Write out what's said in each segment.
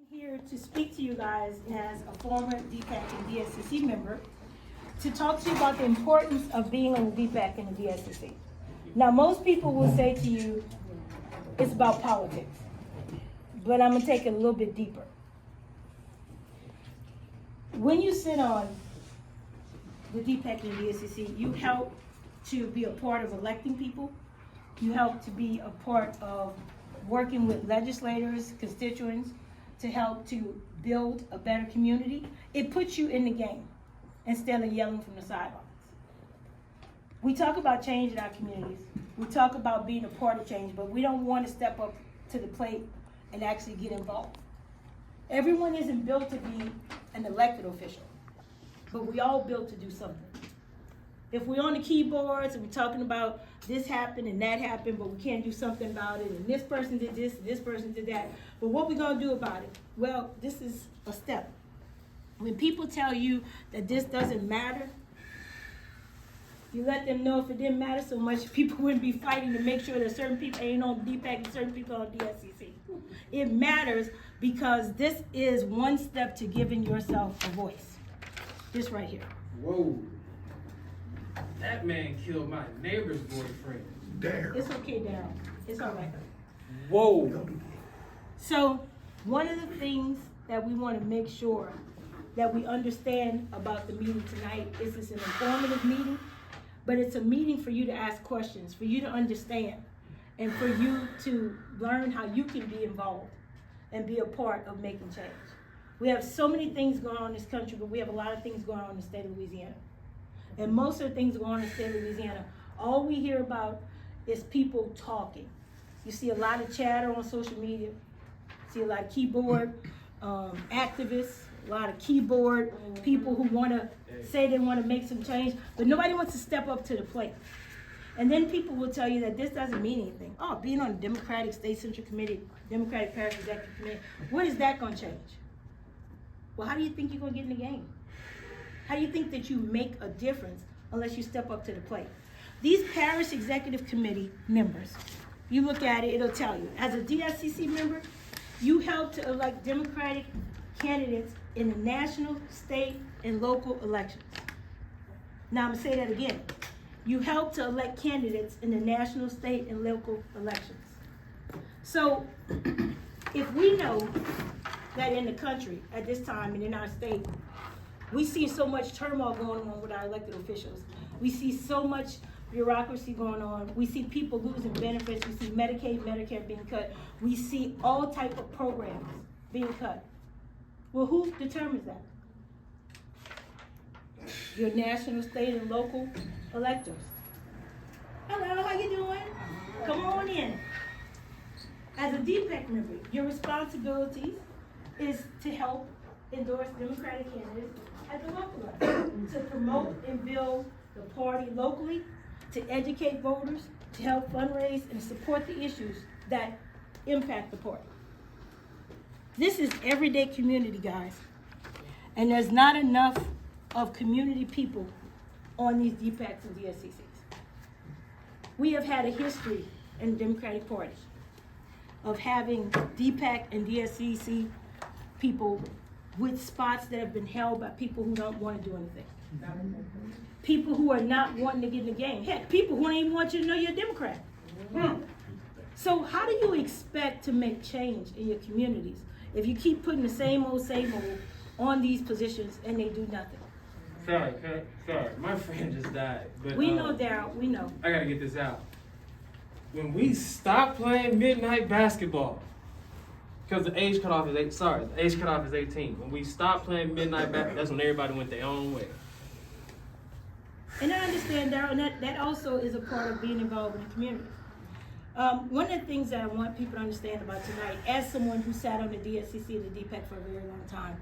here to speak to you guys as a former DPEC and DSCC member to talk to you about the importance of being on the DPEC and the DSCC. Now, most people will say to you, it's about politics, but I'm gonna take it a little bit deeper. When you sit on the DPEC and the DSCC, you help to be a part of electing people. You help to be a part of working with legislators, constituents, to help to build a better community. It puts you in the game instead of yelling from the sidelines. We talk about change in our communities. We talk about being a part of change, but we don't want to step up to the plate and actually get involved. Everyone isn't built to be an elected official, but we all built to do something. If we're on the keyboards and we're talking about this happened and that happened, but we can't do something about it, and this person did this, this person did that, but what we gonna do about it? Well, this is a step. When people tell you that this doesn't matter, you let them know if it didn't matter so much, people wouldn't be fighting to make sure that certain people ain't on DPEC and certain people on DSCC. It matters because this is one step to giving yourself a voice. This right here. Whoa. That man killed my neighbor's boyfriend. Damn. It's okay, Daryl. It's all right. Whoa. So one of the things that we want to make sure that we understand about the meeting tonight is it's an informative meeting, but it's a meeting for you to ask questions, for you to understand, and for you to learn how you can be involved and be a part of making change. We have so many things going on in this country, but we have a lot of things going on in the state of Louisiana. And most of the things going on in the state of Louisiana, all we hear about is people talking. You see a lot of chatter on social media. You see a lot of keyboard activists, a lot of keyboard people who want to say they want to make some change, but nobody wants to step up to the plate. And then people will tell you that this doesn't mean anything. Oh, being on the Democratic State Central Committee, Democratic Parish Executive Committee, what is that going to change? Well, how do you think you're going to get in the game? How do you think that you make a difference unless you step up to the plate? These Parish Executive Committee members, you look at it, it'll tell you. As a DSCC member, you help to elect Democratic candidates in the national, state, and local elections. Now I'm gonna say that again. You help to elect candidates in the national, state, and local elections. So if we know that in the country at this time and in our state, we see so much turmoil going on with our elected officials. We see so much bureaucracy going on. We see people losing benefits. We see Medicaid, Medicare being cut. We see all type of programs being cut. Well, who determines that? Your national, state, and local electors. Hello, how you doing? Come on in. As a DPEC member, your responsibilities is to help endorse Democratic candidates at the local level, to promote and build the party locally, to educate voters, to help fundraise and support the issues that impact the party. This is everyday community, guys. And there's not enough of community people on these DPECs and DSCCs. We have had a history in the Democratic Party of having DPEC and DSCC people with spots that have been held by people who don't want to do anything. People who are not wanting to get in the game. Heck, people who don't even want you to know you're a Democrat. So how do you expect to make change in your communities if you keep putting the same old on these positions and they do nothing? Sorry, my friend just died. But, we know, Daryl, we know. I gotta get this out. When we stopped playing midnight basketball, because the age cutoff is 18. When we stopped playing midnight basketball, that's when everybody went their own way. And I understand, Daryl, and that also is a part of being involved in the community. One of the things that I want people to understand about tonight, as someone who sat on the DSCC and the DPEC for a very long time,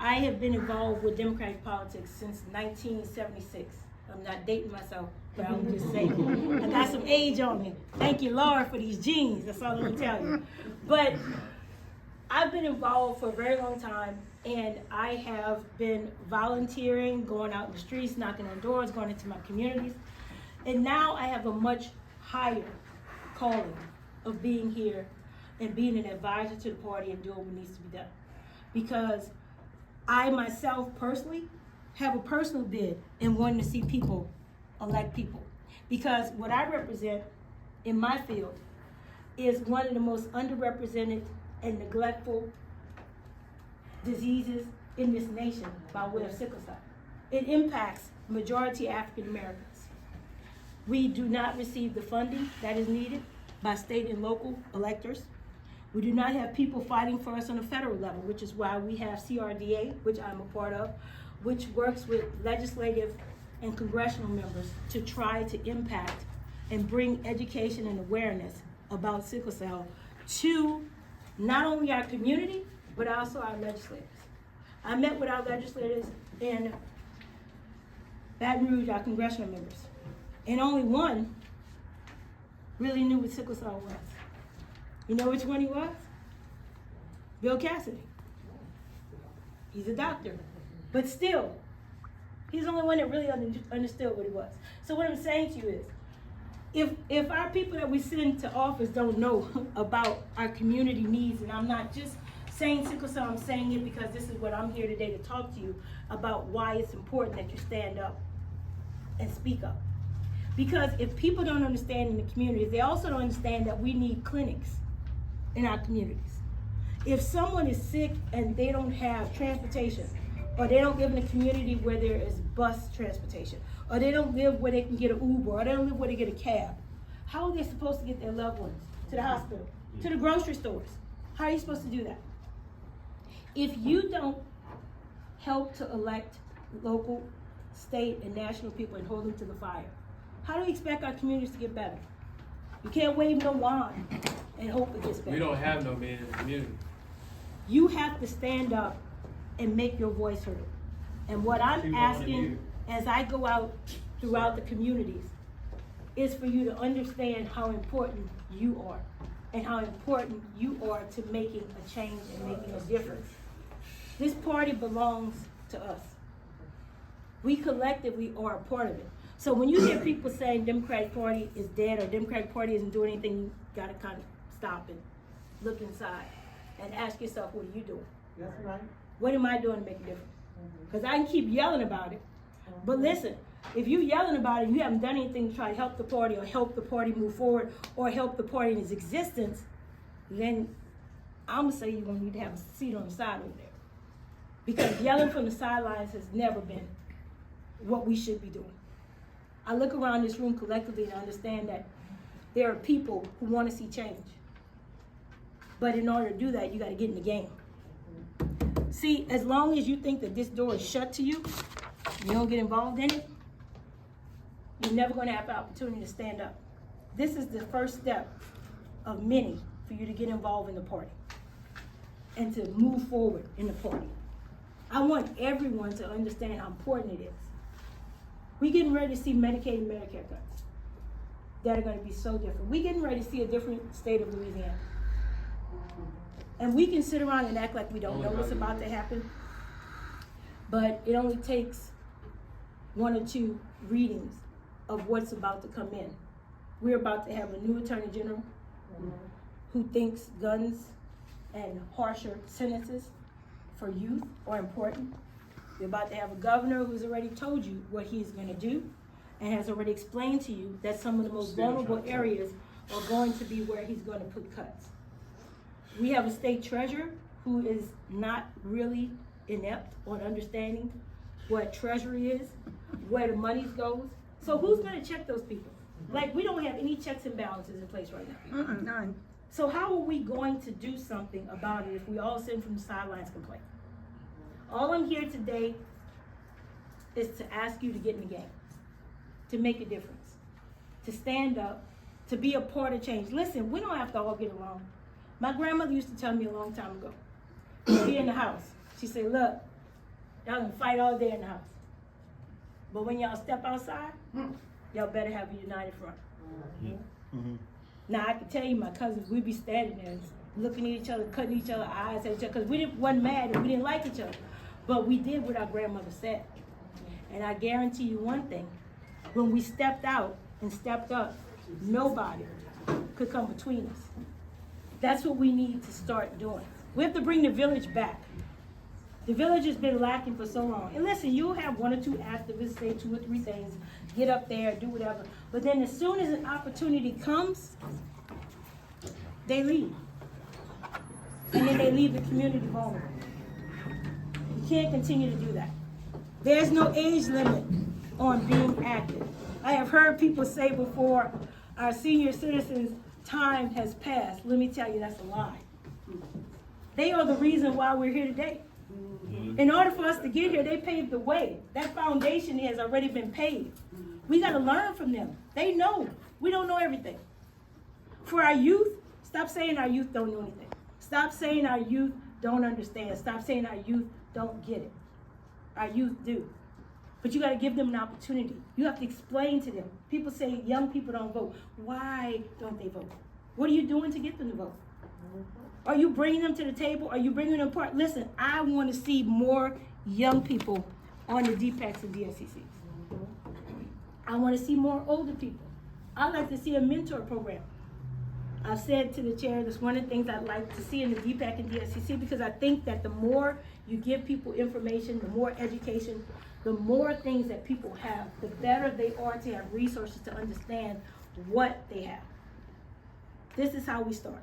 I have been involved with Democratic politics since 1976. I'm not dating myself, but I'm just saying. I got some age on me. Thank you, Lord, for these genes. That's all I'm gonna tell you. But I've been involved for a very long time, and I have been volunteering, going out in the streets, knocking on doors, going into my communities. And now I have a much higher calling of being here and being an advisor to the party and doing what needs to be done. Because I myself personally have a personal bid in wanting to see people elect people. Because what I represent in my field is one of the most underrepresented and neglectful diseases in this nation by way of sickle cell. It impacts majority African Americans. We do not receive the funding that is needed by state and local electors. We do not have people fighting for us on a federal level, which is why we have CRDA, which I'm a part of, which works with legislative and congressional members to try to impact and bring education and awareness about sickle cell to not only our community, but also our legislators. I met with our legislators in Baton Rouge, our congressional members, and only one really knew what sickle cell was. You know which one he was? Bill Cassidy. He's a doctor, but still, he's the only one that really understood what it was. So what I'm saying to you is, if our people that we send to office don't know about our community needs, and I'm not just saying sickle cell, I'm saying it because this is what I'm here today to talk to you about, why it's important that you stand up and speak up. Because if people don't understand in the communities, they also don't understand that we need clinics in our communities. If someone is sick and they don't have transportation, or they don't live in a community where there is bus transportation, or they don't live where they can get an Uber, or they don't live where they get a cab, how are they supposed to get their loved ones to the hospital, to the grocery stores? How are you supposed to do that? If you don't help to elect local, state, and national people and hold them to the fire, how do we expect our communities to get better? You can't wave no wand and hope it gets better. We don't have no men in the community. You have to stand up and make your voice heard. And what I'm asking as I go out throughout the communities is for you to understand how important you are and how important you are to making a change and making a difference. This party belongs to us. We collectively are a part of it. So when you hear people saying Democratic Party is dead or Democratic Party isn't doing anything, you gotta kind of stop and look inside and ask yourself, what are you doing? That's right. What am I doing to make a difference? Because I can keep yelling about it, but listen, if you're yelling about it and you haven't done anything to try to help the party or help the party move forward or help the party in its existence, then I'm gonna say you're gonna need to have a seat on the side over there. Because yelling from the sidelines has never been what we should be doing. I look around this room collectively and I understand that there are people who want to see change. But in order to do that, you got to get in the game. See, as long as you think that this door is shut to you, you don't get involved in it, you're never going to have the opportunity to stand up. This is the first step of many for you to get involved in the party and to move forward in the party. I want everyone to understand how important it is. We're getting ready to see Medicaid and Medicare cuts that are going to be so different. We're getting ready to see a different state of Louisiana. And we can sit around and act like we don't know what's about to happen, but it only takes one or two readings of what's about to come in. We're about to have a new Attorney General who thinks guns and harsher sentences for youth are important. We're about to have a governor who's already told you what he's going to do and has already explained to you that some of the most vulnerable areas are going to be where he's going to put cuts. We have a state treasurer who is not really inept on understanding what treasury is, where the money goes. So who's going to check those people? Like, we don't have any checks and balances in place right now. None. So how are we going to do something about it if we all sit from the sidelines complain? All I'm here today is to ask you to get in the game, to make a difference, to stand up, to be a part of change. Listen, we don't have to all get along. My grandmother used to tell me a long time ago, be in the house. She said, look, y'all can fight all day in the house. But when y'all step outside, y'all better have a united front. Mm-hmm. Now, I can tell you, my cousins, we'd be standing there looking at each other, cutting each other eyes at each other, because wasn't mad and we didn't like each other. But we did what our grandmother said. And I guarantee you one thing, when we stepped out and stepped up, nobody could come between us. That's what we need to start doing. We have to bring the village back. The village has been lacking for so long. And listen, you'll have one or two activists say 2 or 3 things, get up there, do whatever. But then as soon as an opportunity comes, they leave. And then they leave the community vulnerable. You can't continue to do that. There's no age limit on being active. I have heard people say before, our senior citizens' time has passed. Let me tell you, that's a lie. They are the reason why we're here today. In order for us to get here, they paved the way. That foundation has already been paved. We got to learn from them. They know. We don't know everything. For our youth, stop saying our youth don't know anything. Stop saying our youth don't understand. Stop saying our youth don't get it. Our youth do. But you got to give them an opportunity. You have to explain to them. People say young people don't vote. Why don't they vote? What are you doing to get them to vote? Are you bringing them to the table? Are you bringing them apart? Listen, I want to see more young people on the DPECs and DSCCs. I want to see more older people. I'd like to see a mentor program. I've said to the chair, that's one of the things I'd like to see in the DPEC and DSCC, because I think that the more you give people information, the more education, the more things that people have, the better they are to have resources to understand what they have. This is how we start.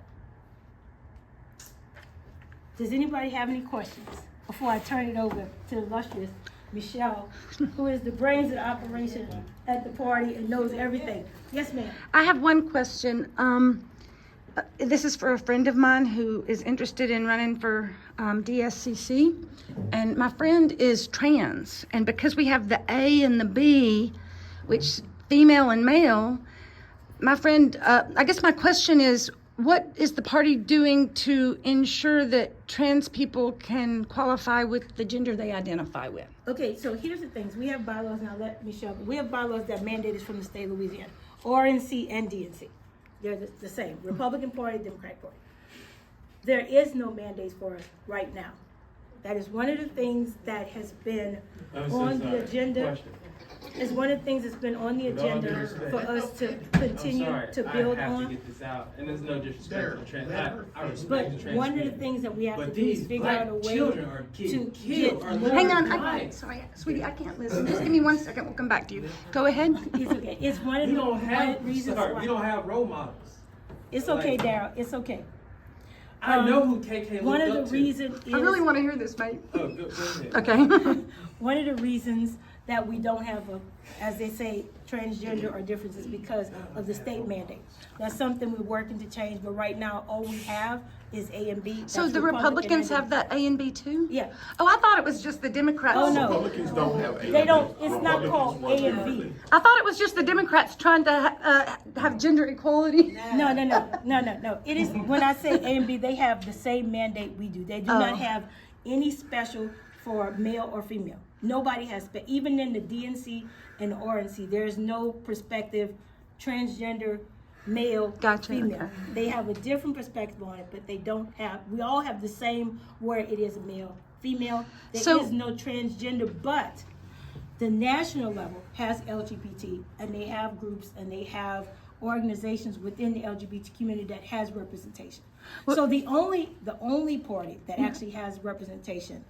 Does anybody have any questions before I turn it over to the illustrious Michelle, who is the brains of the operation at the party and knows everything? Yes, ma'am. I have one question. This is for a friend of mine who is interested in running for DSCC. And my friend is trans. And because we have the A and the B, which female and male, my friend, I guess my question is, what is the party doing to ensure that trans people can qualify with the gender they identify with? Okay, so here's the things. We have bylaws, and I'll let Michelle, we have bylaws that mandated from the state of Louisiana, RNC and DNC. They're the same, Republican Party, Democratic Party. There is no mandates for us right now. That is one of the things that has been on the agenda. It's one of the things that's been on the agenda for us to continue to build I have on. to get this out, and there's no disrespect to trans. I respect But the trans one of the people. things that we have But to do is these figure black out a way children are to getting get killed, are more. Hang on, Right. sorry, sweetie, I can't listen. Just give me 1 second, we'll come back to you. Go ahead. It's okay. It's one of We the don't have, reasons sorry, why. we don't have role models. It's okay, Daryl. It's okay. I know who KK One looked of up the to. reasons is I really want to hear this, mate. Oh, go ahead. Okay. one of the reasons that we don't have a, as they say, transgender or differences because of the state mandate. That's something we're working to change, but right now all we have is A and B. So That's the Republican Republicans and have that A and B too? Yeah. Oh, I thought it was just the Democrats. Oh, no. Republicans don't have A. They don't, it's not called A and B. I thought it was just the Democrats trying to have gender equality. No. It is, when I say A and B, they have the same mandate we do. They do Oh. not have any special for male or female. Nobody has, but even in the DNC and the RNC, there is no perspective transgender, male, Gotcha, female. okay. They have a different perspective on it, but they don't have, we all have the same where it is a male, female. There So- is no transgender, but the national level has LGBT, and they have groups and they have organizations within the LGBT community that has representation. So the only party that actually has representation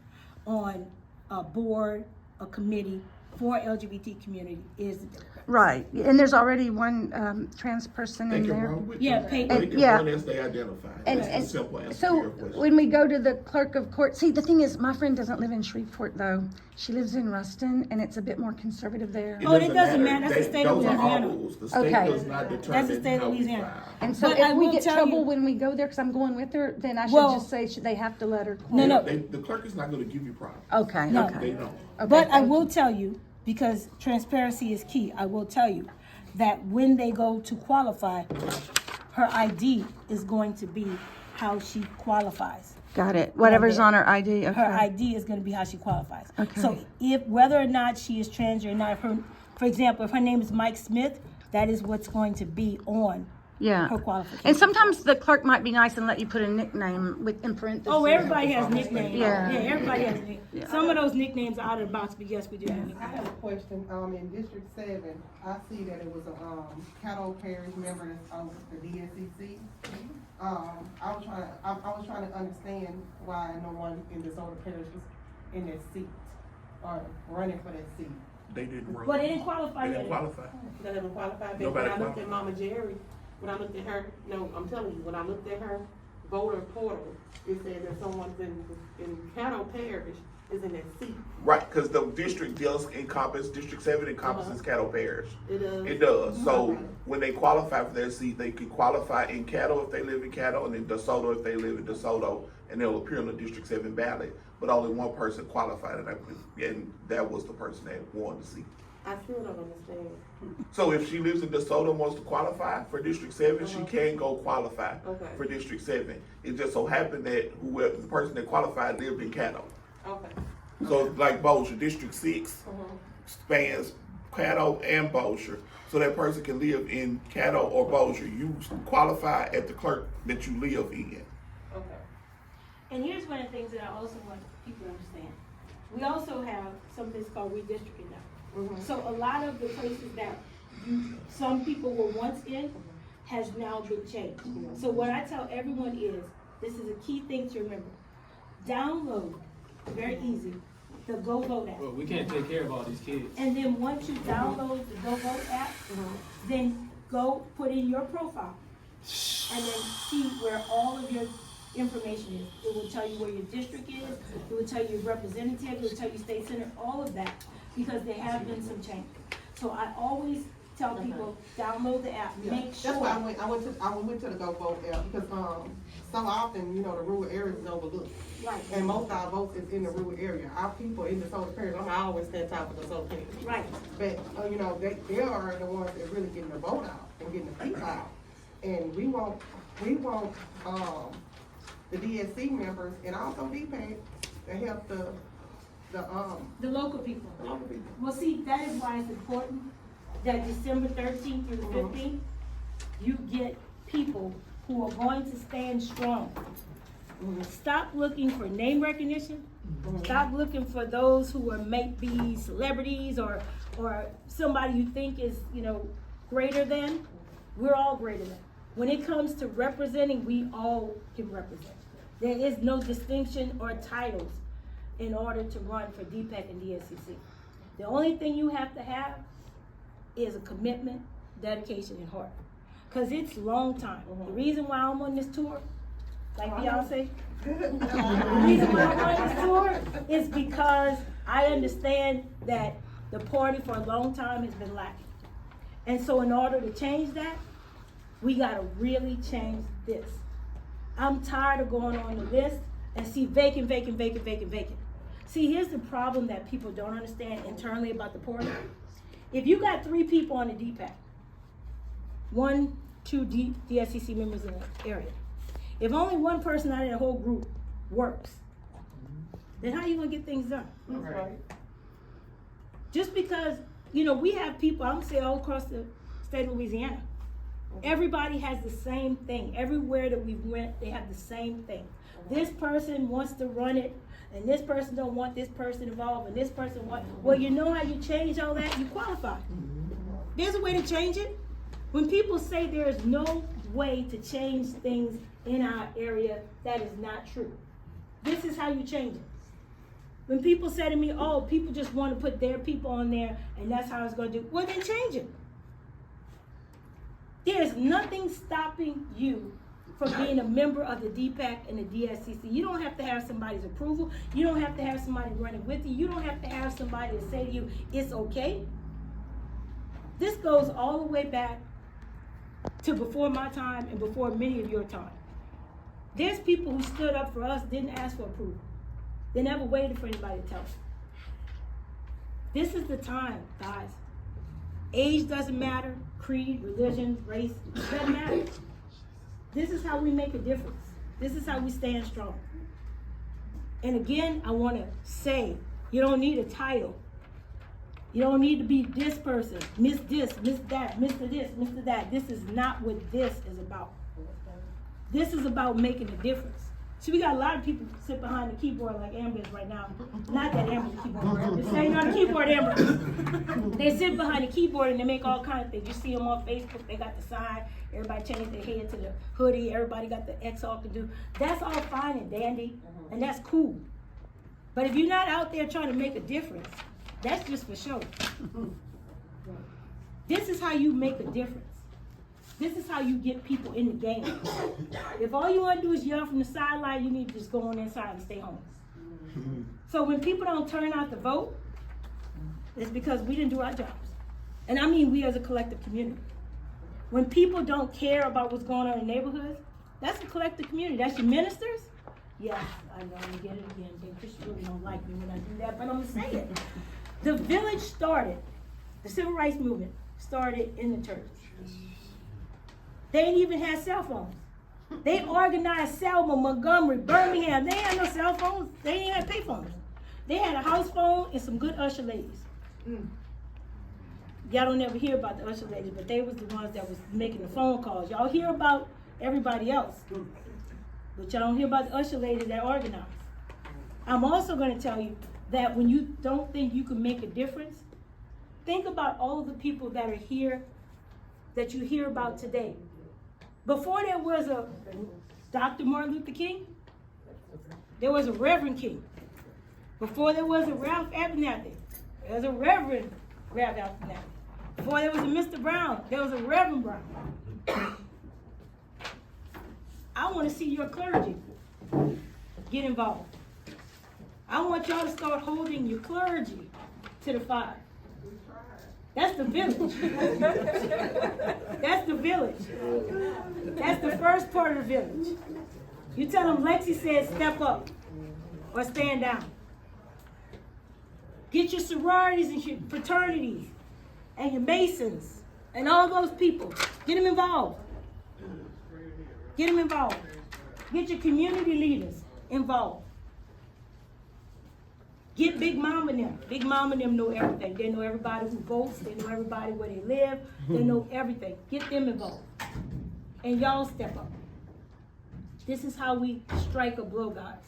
on a board, a committee for LGBT community is the Democrats. Right, and there's already one trans person They in can there. run with Yeah, you. pay- They can yeah. run as they identify. And- That's and the simple answer to So your question. when we go to the clerk of court, see, the thing is, my friend doesn't live in Shreveport though. She lives in Ruston, and it's a bit more conservative there. Oh, it doesn't matter. That's the state of Those are our Louisiana. rules. The state Okay. does not That's the determine state of how we Louisiana. file. And so But I if we will get tell trouble you- when we go there, because I'm going with her, then I should Well- just say, should they have to let her? No. The clerk is not gonna give you problems. Okay, No. They okay. don't. Okay, But I thank will you. tell you, because transparency is key, I will tell you that when they go to qualify, her ID is going to be how she qualifies. Got it. Whatever's on her ID, okay. Her ID is going to be how she qualifies. Okay. So if, whether or not she is trans or not, if her, for example, if her name is Mike Smith, that is what's going to be on Yeah. her qualification. And sometimes the clerk might be nice and let you put a nickname in parentheses. Oh, everybody has nicknames. Yeah. Yeah, everybody has nicknames. Yeah. Some of those nicknames are out of the box, but yes, we do have I nicknames. have a question, in District 7, I see that it was a, Caddo Parish member that's on the DSCC. I was trying to understand why no one in DeSoto Parish was in that seat, or running for that seat. They didn't run. But they didn't qualify They yet. didn't qualify. That haven't qualified, but Nobody when I looked at qualified. Mama Jerry, when I looked at her, no, I'm telling you, when I looked at her voter portal, it said that someone's in Caddo Parish is in that seat. Right, because the district does encompass, District 7 encompasses Caddo Parish. It does. It does. So when they qualify for their seat, they can qualify in Caddo if they live in Caddo, and in DeSoto if they live in DeSoto, and they'll appear on the District 7 ballot. But only one person qualified, and that was the person that won the seat. I still don't understand. So if she lives in DeSoto and wants to qualify for District 7, she can go qualify Okay. for District 7. It just so happened that whoever the person that qualified lived in Caddo. Okay. So like Bossier, District 6 spans Caddo and Bossier. So that person can live in Caddo or Bossier. You qualify at the clerk that you live in. Okay. And here's one of the things that I also want people to understand. We also have something called redistricting now. So a lot of the places that some people were once in has now been changed. So what I tell everyone is, this is a key thing to remember. Download, very easy, the Go Vote app. Well, we can't take care of all these kids. And then once you download the Go Vote app, then go put in your profile. And then see where all of your information is. It will tell you where your district is, it will tell you your representative, it will tell you state senator, all of that, because there have been some change. So I always tell people, download the app, Yeah, make sure. that's why I went to the Go Vote app, because, so often, the rural areas is overlooked. Right, And most of our votes is in the rural area. Our people in the DeSoto Parish, I always stand top of the DeSoto Parish. right. But, they are the ones that really getting the vote out and getting the people out. And we want, the DSC members and also DPEC to help The local people. local people. Well, see, that is why it's important that December 13th through the 15th, you get people who are going to stand strong. Stop looking for name recognition. Stop looking for those who are make-be celebrities or somebody you think is, greater than. We're all greater than. When it comes to representing, we all can represent. There is no distinction or titles in order to run for DPEC and DSCC. The only thing you have to have is a commitment, dedication, and heart. Cause it's long time. The reason why I'm on this tour, like Beyonce, the reason why I'm on this tour is because I understand that the party for a long time has been lacking. And so in order to change that, we gotta really change this. I'm tired of going on the list and see vacant. See, here's the problem that people don't understand internally about the party. If you got 3 people on the DPEC, 1, 2 DSCC members in the area, if only one person out of the whole group works, then how are you gonna get things done? Right. Just because, we have people, I'm gonna say all across the state of Louisiana. Everybody has the same thing. Everywhere that we went, they have the same thing. This person wants to run it, and this person don't want this person involved, and this person want. Well, you know how you change all that? You qualify. There's a way to change it. When people say there is no way to change things in our area, that is not true. This is how you change it. When people say to me, oh, people just want to put their people on there, and that's how it's going to do, well, then change it. There's nothing stopping you from being a member of the DPEC and the DSCC. You don't have to have somebody's approval. You don't have to have somebody running with you. You don't have to have somebody to say to you, it's okay. This goes all the way back to before my time and before many of your time. There's people who stood up for us, didn't ask for approval. They never waited for anybody to tell them. This is the time, guys. Age doesn't matter, creed, religion, race, it doesn't matter. This is how we make a difference. This is how we stand strong. And again, I want to say, you don't need a title You don't need to be this person, miss this, miss that, Mr. this, Mr. that. This is not what this is about. This is about making a difference. See, we got a lot of people sit behind the keyboard like Amber is right now. Not that Amber's the keyboard. Just saying on the keyboard, Amber. They sit behind the keyboard and they make all kinds of things. You see them on Facebook, they got the sign. Everybody changed their head to the hoodie. Everybody got the X off to do. That's all fine and dandy, and that's cool. But if you're not out there trying to make a difference, that's just for show. This is how you make a difference. This is how you get people in the game. If all you want to do is yell from the sideline, you need to just go on inside and stay home. So when people don't turn out to vote, it's because we didn't do our jobs. And I mean we as a collective community. When people don't care about what's going on in neighborhoods, that's a collective community. That's your ministers. Yeah, I know, I'm gonna get it again. They just really don't like me when I do that, but I'm gonna say it. The village started, the civil rights movement started in the church. They ain't even had cell phones. They organized Selma, Montgomery, Birmingham. They ain't had no cell phones. They ain't had pay phones. They had a house phone and some good usher ladies. Y'all don't ever hear about the usher ladies, but they was the ones that was making the phone calls. Y'all hear about everybody else, but y'all don't hear about the usher ladies that organized. I'm also going to tell you that when you don't think you can make a difference, think about all the people that are here that you hear about today. Before there was a Dr. Martin Luther King, there was a Reverend King. Before there was a Ralph Abernathy, there was a Reverend Ralph Abernathy. Before there was a Mr. Brown, there was a Reverend Brown. I want to see your clergy get involved. I want y'all to start holding your clergy to the fire. That's the village. That's the village. That's the first part of the village. You tell them Lexi said step up or stand down. Get your sororities and your fraternities and your Masons and all those people. Get them involved. Get them involved. Get your community leaders involved. Get Big Mama and them. Big Mama and them know everything. They know everybody who votes. They know everybody where they live. They know everything. Get them involved. And y'all step up. This is how we strike a blow, guys.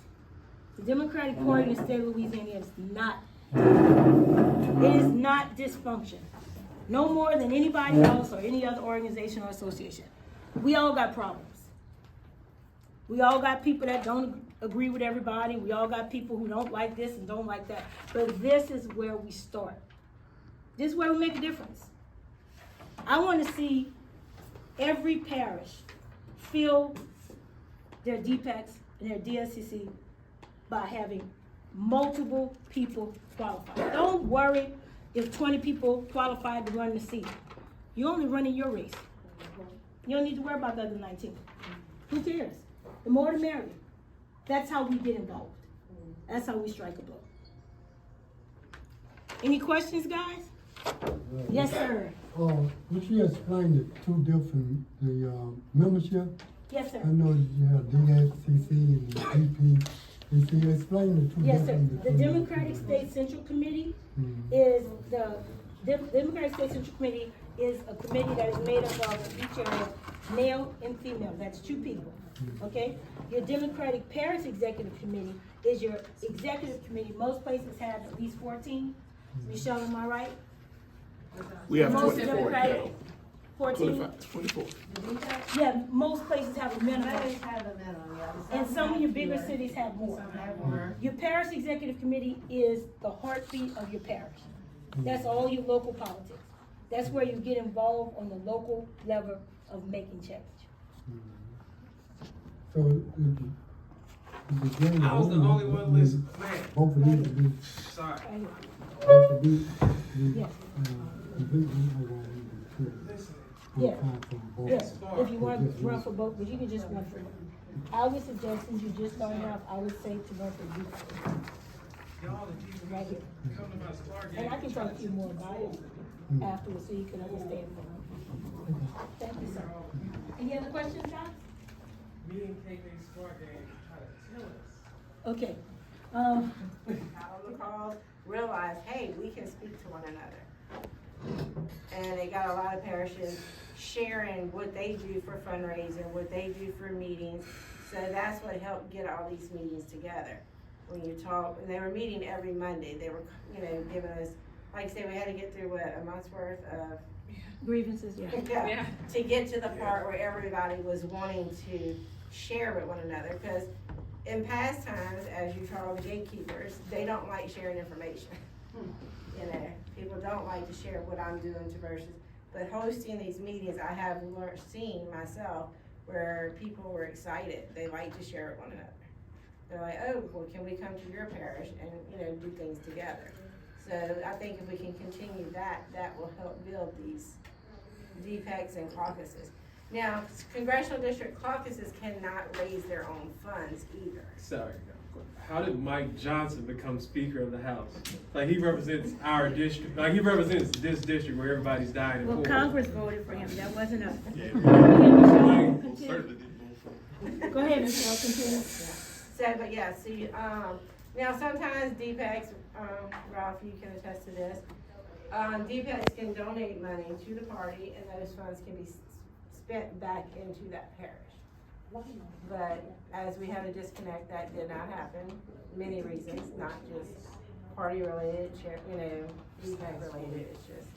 The Democratic Party in the state of Louisiana is not dysfunction. No more than anybody else or any other organization or association. We all got problems. We all got people that don't agree with everybody. We all got people who don't like this and don't like that. But this is where we start. This is where we make a difference. I want to see every parish fill their DPECs and their DSCC by having multiple people qualified. Don't worry if 20 people qualified to run the seat. You're only running your race. You don't need to worry about the other 19. Who cares? The more the merrier. That's how we get involved. That's how we strike a blow. Any questions, guys? Yes, sir. Would you explain the two different, membership? Yes, sir. I know you have DSCC and DPEC. Explain the two Yes, sir. different. The Democratic State Central Committee is Democratic State Central Committee is a committee that is made up of each area, male and female. That's 2 people. Okay? Your Democratic Parish Executive Committee is your executive committee. Most places have at least 14. Michelle, am I right? We have Most 24, Democratic, yeah. 14. 24. Yeah, most places have a minimum. And some of your bigger cities have more. Your Parish Executive Committee is the heartbeat of your parish. That's all your local politics. That's where you get involved on the local level of making change. So, I was the only one listening. both of these to be, Sorry. both to be, Yes. completely Yeah. both. Yes, if you want to run for both, but you can just run for both. I would suggest, since you just started off, I would say to run for youth. Right here. And I can talk to you more about it afterwards so you can understand more. Thank you, sir. Any other questions, guys? Me and KK Smart Game try to tell us. Okay. realize, hey, we can speak to one another. And they got a lot of parishes sharing what they do for fundraising, what they do for meetings. So that's what helped get all these meetings together. When you talk, and they were meeting every Monday. They were, giving us, like I say, we had to get through a month's worth of Grievances, yeah. yeah, to get to the part where everybody was wanting to share with one another. Because in past times, as you call the gatekeepers, they don't like sharing information. People don't like to share what I'm doing to versus. But hosting these meetings, I have seen myself where people were excited. They like to share with one another. They're like, oh, well, can we come to your parish and do things together? So I think if we can continue that, that will help build these DPECs and caucuses. Now, congressional district caucuses cannot raise their own funds either. Sorry. How did Mike Johnson become Speaker of the House? Like, he represents our district. Like, he represents this district where everybody's dying. Well, Congress voted for him, that wasn't us. Go ahead, Michelle, continue. So, but yeah, see, now sometimes DPECs, Ralph, you can attest to this. DPECs can donate money to the party and those funds can be spent back into that parish. But as we had a disconnect, that did not happen. Many reasons, not just party related, DPEC related, it's just.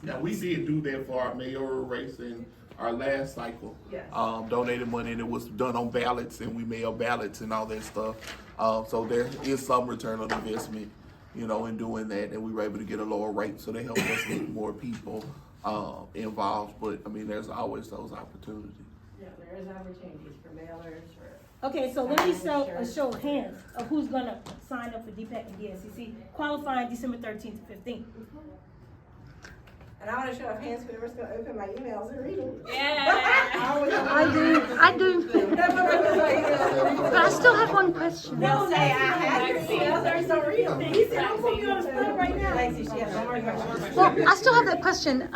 Now, we did do that for our mayoral race in our last cycle. Yes. Donated money, and it was done on ballots, and we mailed ballots and all that stuff. So there is some return on investment, in doing that, and we were able to get a lower rate, so they helped us get more people involved. But I mean, there's always those opportunities. Yeah, there is opportunities for mailers, for. Okay, so let me show a show of hands of who's gonna sign up for DPEC and DSCC, qualifying December 13th to 15th. And I want to show of hands whoever's going to open my emails and read them. I do. But I still have one question. No, say I have your emails, I just don't read them. He said, I'm putting you on the spot right now. Alexia, she has one more question. Well, I still have that question.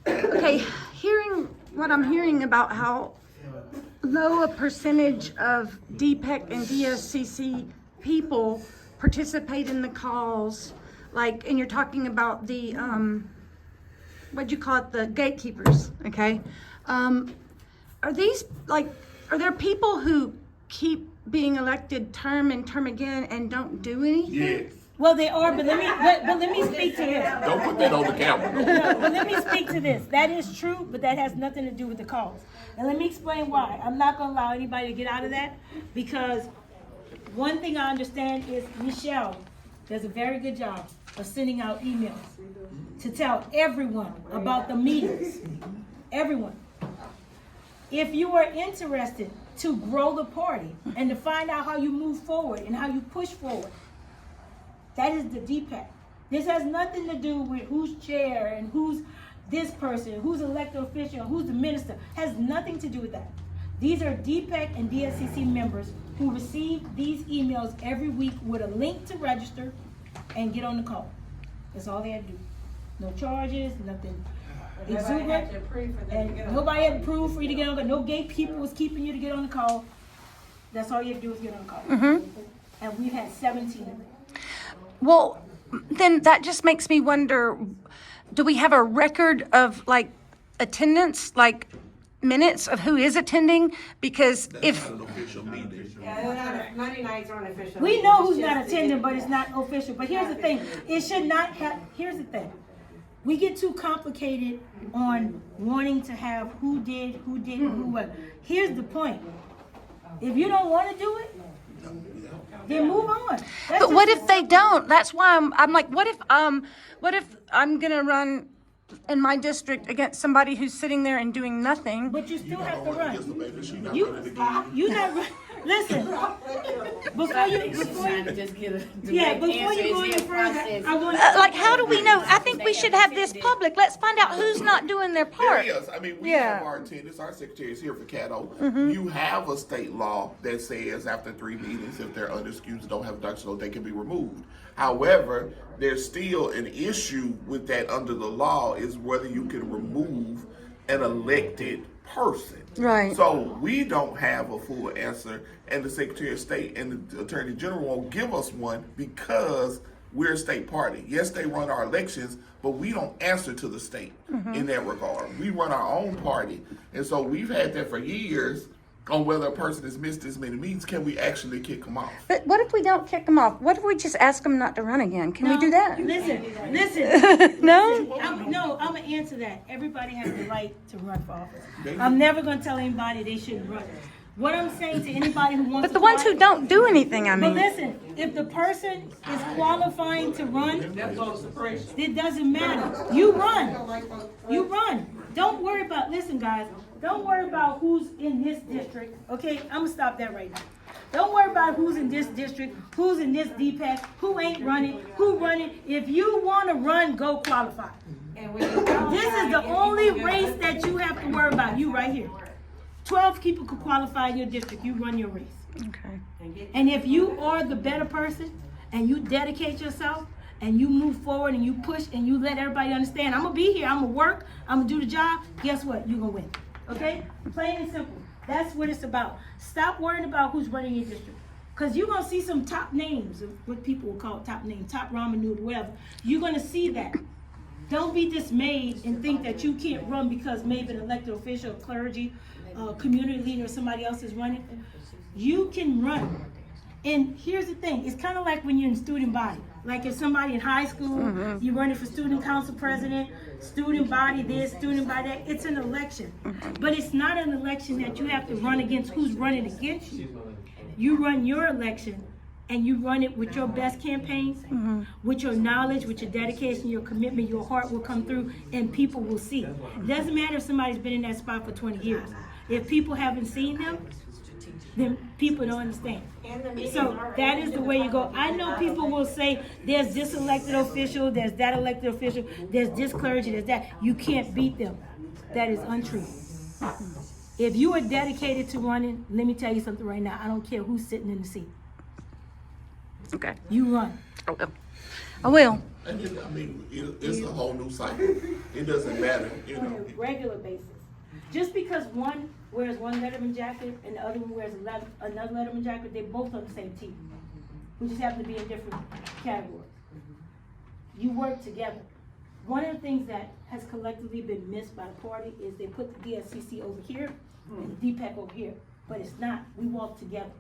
Okay, hearing what I'm hearing about how low a percentage of DPEC and DSCC people participate in the calls, like, and you're talking about the, what'd you call it, the gatekeepers, okay? Are these, like, are there people who keep being elected term and term again and don't do anything? Yes. Well, they are, but let me speak to this. Don't put that on the camera. No, but let me speak to this. That is true, but that has nothing to do with the cause. And let me explain why. I'm not gonna allow anybody to get out of that, because one thing I understand is Michelle does a very good job of sending out emails to tell everyone about the meetings. Everyone. If you are interested to grow the party and to find out how you move forward and how you push forward, that is the DPEC. This has nothing to do with who's chair and who's this person, who's elected official, who's the minister. Has nothing to do with that. These are DPEC and DSCC members who receive these emails every week with a link to register and get on the call. That's all they had to do. No charges, nothing Nobody had to approve for them to and get on. nobody had to prove for you to get on the call. No gatekeeper was keeping you to get on the call. That's all you had to do was get on the call. And we've had 17 of them. Well, then that just makes me wonder, do we have a record of, like, attendance, like minutes of who is attending? Because if, Not an official meeting. Yeah, Monday nights aren't official. We know who's It's not just attending, the- but it's not official. But here's the thing, it should not have, here's the thing. We get too complicated on wanting to have who did, who didn't, who what. Here's the point. If you don't want to do it, then move on. That's but what just- if they don't? That's why I'm like, what if I'm gonna run in my district against somebody who's sitting there and doing nothing? But you still have to Just the run. baby, she not You, running again. you not, listen, before you, just get a yeah, direct before answer. you go Is any there a further, process? I want. Like, how do we know? I think we should have this public. Let's find out who's not doing their There part. is. I mean, we Yeah. have our attendance. Our secretary is here for Caddo. You have a state law that says after 3 meetings, if they're unexcused, don't have a doctor's note, they can be removed. However, there's still an issue with that under the law is whether you can remove an elected person. Right. So we don't have a full answer, and the Secretary of State and the Attorney General won't give us one because we're a state party. Yes, they run our elections, but we don't answer to the state in that regard. We run our own party. And so we've had that for years on whether a person has missed this many meetings. Can we actually kick them off? But what if we don't kick them off? What if we just ask them not to run again? Can we No, do that? Listen. No? I'm gonna answer that. Everybody has the right to run for office. I'm never gonna tell anybody they shouldn't run. What I'm saying to anybody who wants But to the ones run- who don't do anything, I But mean. listen, if the person is qualifying to run, it doesn't matter. You run. You run. Don't worry about, listen guys, don't worry about who's in this district, okay? I'm gonna stop that right now. Don't worry about who's in this district, who's in this DPEC, who ain't running, who running. If you wanna run, go qualify. And when you don't This is run, the you only can race that you have to worry about, you right here. 12 people could qualify in your district, you run your race. Okay. And if you are the better person and you dedicate yourself and you move forward and you push and you let everybody understand, I'm gonna be here, I'm gonna work, I'm gonna do the job, guess what? You're gonna win. Okay? Plain and simple. That's what it's about. Stop worrying about who's running your district. Because you're gonna see some top names, of what people will call top names, top ramen noodle, whatever. You're gonna see that. Don't be dismayed and think that you can't run because maybe an elected official, clergy, community leader, or somebody else is running. You can run. And here's the thing, it's kind of like when you're in student body. Like if somebody in high school, you're running for student council president, student body this, student body that, it's an election. But it's not an election that you have to run against who's running against you. You run your election and you run it with your best campaigns, with your knowledge, with your dedication, your commitment, your heart will come through and people will see. It doesn't matter if somebody's been in that spot for 20 years. If people haven't seen them, then people don't understand. So that is the way you go. I know people will say, there's this elected official, there's that elected official, there's this clergy, there's that. You can't beat them. That is untrue. If you are dedicated to running, let me tell you something right now. I don't care who's sitting in the seat. Okay. You run. I will. And then, I mean, it's a whole new cycle. It doesn't matter, you On know. a regular basis. Just because one wears one Letterman jacket and the other one wears another Letterman jacket, they're both on the same team. We just happen to be in different categories. You work together. One of the things that has collectively been missed by the party is they put the DSCC over here and the DPEC over here, but it's not. We walk together.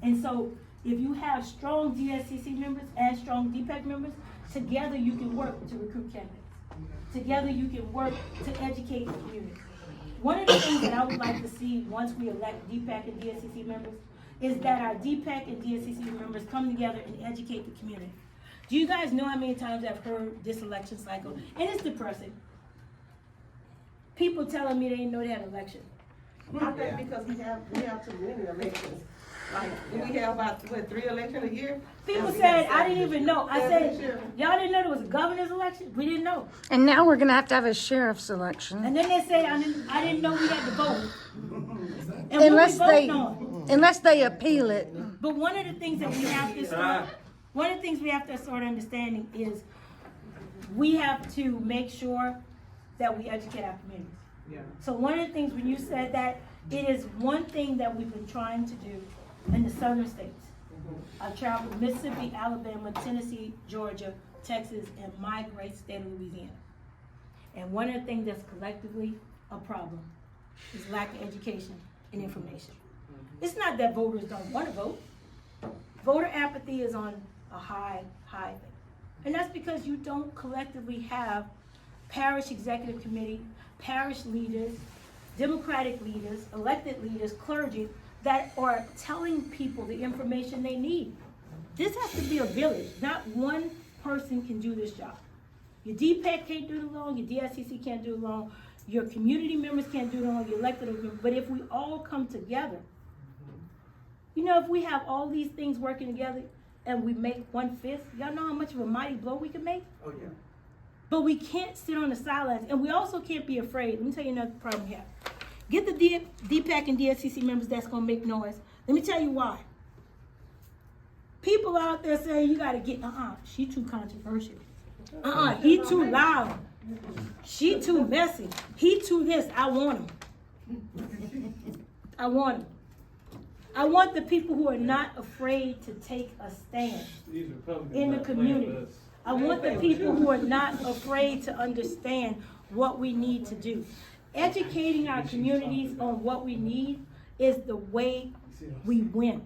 And so if you have strong DSCC members and strong DPEC members, together you can work to recruit candidates. Together you can work to educate the community. One of the things that I would like to see once we elect DPEC and DSCC members is that our DPEC and DSCC members come together and educate the community. Do you guys know how many times I've heard this election cycle? And it's depressing. People telling me they didn't know they had an election. I think because we have too many elections. Like, we have about, 3 elections a year? People said, I didn't even know. I said, y'all didn't know there was a governor's election? We didn't know. And now we're gonna have a sheriff's election. And then they say, I didn't know we had to vote. And Unless they appeal it. But one of the things that we have to start understanding is we have to make sure that we educate our communities. Yeah. So one of the things when you said that, it is one thing that we've been trying to do in the southern states. I've traveled to Mississippi, Alabama, Tennessee, Georgia, Texas, and my great state of Louisiana. And one of the things that's collectively a problem is lack of education and information. It's not that voters don't want to vote. Voter apathy is on a high thing. And that's because you don't collectively have parish executive committee, parish leaders, Democratic leaders, elected leaders, clergy, that are telling people the information they need. This has to be a village. Not one person can do this job. Your DPEC can't do it alone, your DSCC can't do it alone, your community members can't do it alone, your elected members, but if we all come together, you know, if we have all these things working together and we make 1/5, y'all know how much of a mighty blow we can make? Oh, yeah. But we can't sit on the sidelines, and we also can't be afraid. Let me tell you another problem we have. Get the DPEC and DSCC members that's gonna make noise. Let me tell you why. People out there saying you gotta get, she too controversial. He too loud. She too messy. He too this, I want him. I want them. I want the people who are not afraid to take a stand These Republicans in the not playing community. with us. I want the people who are not afraid to understand what we need to do. Educating our communities on what we need is the way we win.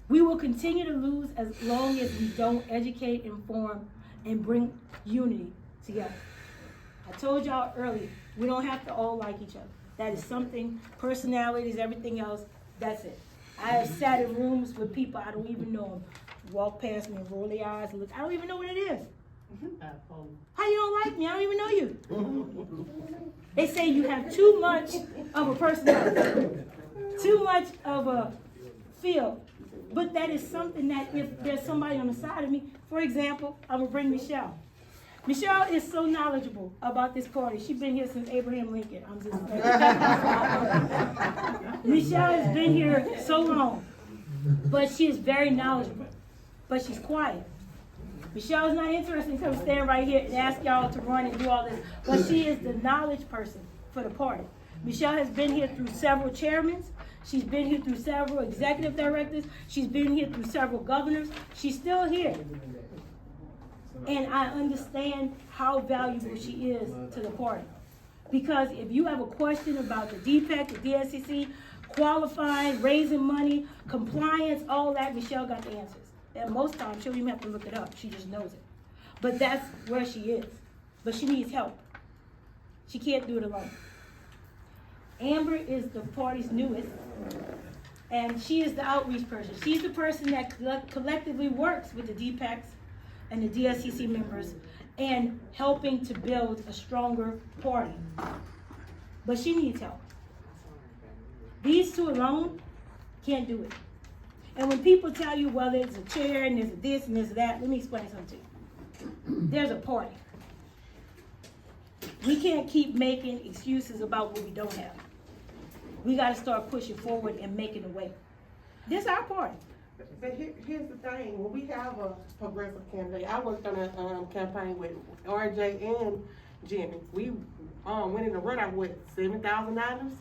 We will continue to lose as long as we don't educate, inform, and bring unity together. I told y'all earlier, we don't have to all like each other. That is something, personalities, everything else, that's it. I have sat in rooms with people I don't even know them, walk past me and roll their eyes and look, I don't even know what it is. How you don't like me? I don't even know you. They say you have too much of a personality, too much of a feel. But that is something that if there's somebody on the side of me, for example, I'm gonna bring Michelle. Michelle is so knowledgeable about this party. She's been here since Abraham Lincoln. I'm just Michelle has been here so long, but she is very knowledgeable, but she's quiet. Michelle is not interested in coming stand right here and ask y'all to run and do all this, but she is the knowledge person for the party. Michelle has been here through several chairmen. She's been here through several executive directors. She's been here through several governors. She's still here. And I understand how valuable she is to the party. Because if you have a question about the DPEC, the DSCC, qualifying, raising money, compliance, all that, Michelle got the answers. And most times, she'll even have to look it up. She just knows it. But that's where she is. But she needs help. She can't do it alone. Amber is the party's newest, and she is the outreach person. She's the person that collectively works with the DPECs and the DSCC members and helping to build a stronger party. But she needs help. These two alone can't do it. And when people tell you, well, there's a chair and there's a this and there's that, let me explain something to you. There's a party. We can't keep making excuses about what we don't have. We got to start pushing forward and making a way. This is our party. But here's the thing, when we have a progressive candidate, I worked on a campaign with RJ and Jimmy. We went in the runoff with $7,000,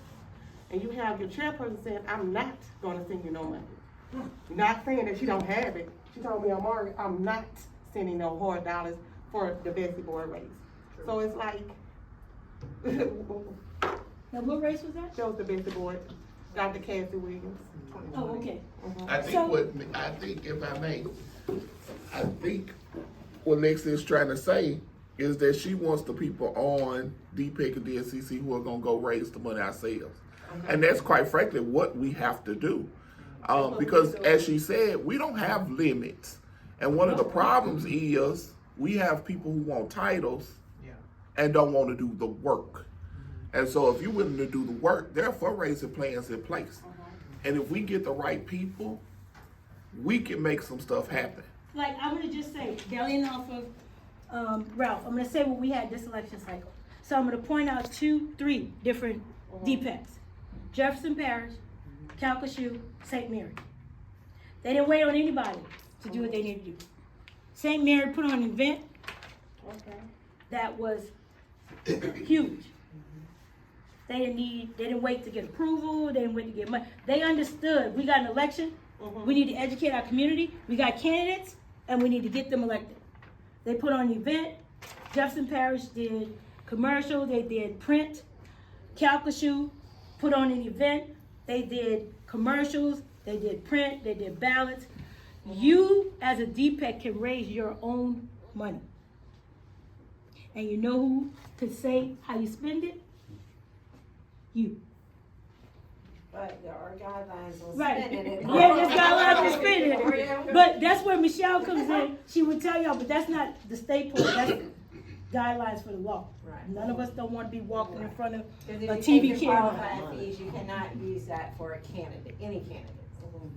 and you have your chairperson saying, I'm not gonna send you no money. Not saying that she don't have it. She told me on Margaret, I'm not sending no hard dollars for the Bessie Board race. So it's like, Now, what race was that? that was the Bessie Board, Dr. Cassie Williams. Oh, okay. I think if I may, I think what Alexia is trying to say is that she wants the people on DPEC and DSCC who are gonna go raise the money ourselves. And that's quite frankly what we have to do. Because as she said, we don't have limits. And one of the problems is we have people who want titles and don't want to do the work. And so if you're willing to do the work, there are fundraising plans in place. And if we get the right people, we can make some stuff happen. Like, I'm gonna just say, bellying off of Ralph, I'm gonna say what we had this election cycle. So I'm gonna point out 3 different DPECs. Jefferson Parish, Calcasieu, St. Mary. They didn't wait on anybody to do what they needed to do. St. Mary put on an event that was huge. They didn't wait to get approval, they didn't wait to get money. They understood, we got an election, we need to educate our community, we got candidates, and we need to get them elected. They put on an event, Jefferson Parish did commercial, they did print, Calcasieu put on an event, they did commercials, they did print, they did ballots. You, as a DPEC, can raise your own money. And you know who could say how you spend it? You. But there are guidelines on Right. spending it. Yeah, there's guidelines for spending it. But that's where Michelle comes in. She would tell y'all, but that's not the state part. That's guidelines for the law. Right. None of us don't want to be walking in front of Because a if you take TV your camera. qualifying fees, you cannot use that for a candidate, any candidate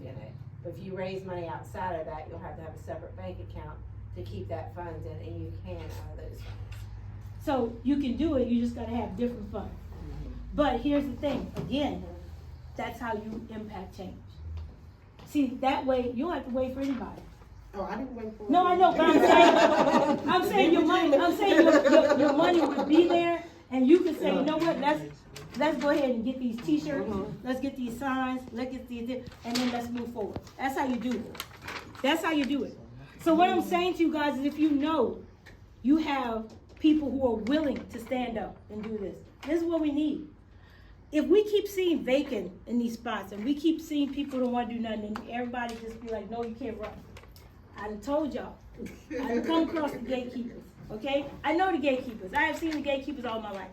in it. But if you raise money outside of that, you'll have to have a separate bank account to keep that funds in, and you can out of those funds. So you can do it, you just gotta have different funds. But here's the thing, again, that's how you impact change. See, that way, you don't have to wait for anybody. Oh, I didn't wait for. No, I know, but I'm saying your money would be there, and you could say, you know what, let's go ahead and get these t-shirts, let's get these signs, let's get these, and then let's move forward. That's how you do it. That's how you do it. So what I'm saying to you guys is if you know you have people who are willing to stand up and do this, this is what we need. If we keep seeing vacant in these spots and we keep seeing people who don't want to do nothing, and everybody just be like, no, you can't run. I done told y'all. I done come across the gatekeepers, okay? I know the gatekeepers. I have seen the gatekeepers all my life.